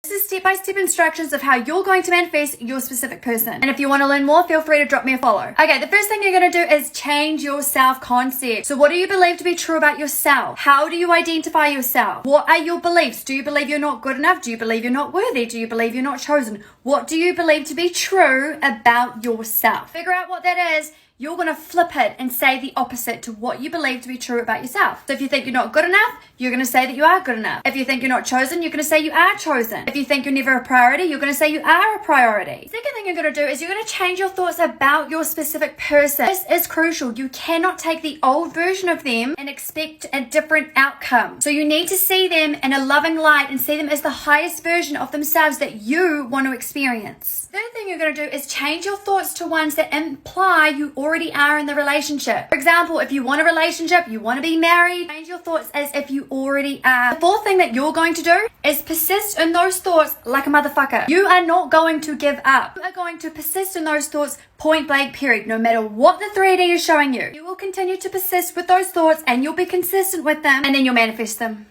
This is step-by-step instructions of how you're going to manifest your specific person. And if you want to learn more, feel free to drop me a follow. Okay, the first thing you're going to do is change your self-concept. So what do you believe to be true about yourself? How do you identify yourself? What are your beliefs? Do you believe you're not good enough? Do you believe you're not worthy? Do you believe you're not chosen? What do you believe to be true about yourself? Figure out what that is. You're going to flip it and say the opposite to what you believe to be true about yourself. So if you think you're not good enough, you're going to say that you are good enough. If you think you're not chosen, you're going to say you are chosen. If you think you're never a priority, you're going to say you are a priority. Second thing you're going to do is you're going to change your thoughts about your specific person. This is crucial. You cannot take the old version of them and expect a different outcome. So you need to see them in a loving light and see them as the highest version of themselves that you want to experience. Third thing you're going to do is change your thoughts to ones that imply you already are in the relationship. For example, if you want a relationship, you want to be married, change your thoughts as if you already are. The fourth thing that you're going to do is persist in those thoughts like a motherfucker. You are not going to give up. You are going to persist in those thoughts point blank period. No matter what the 3D is showing you, you will continue to persist with those thoughts and you'll be consistent with them and then you'll manifest them.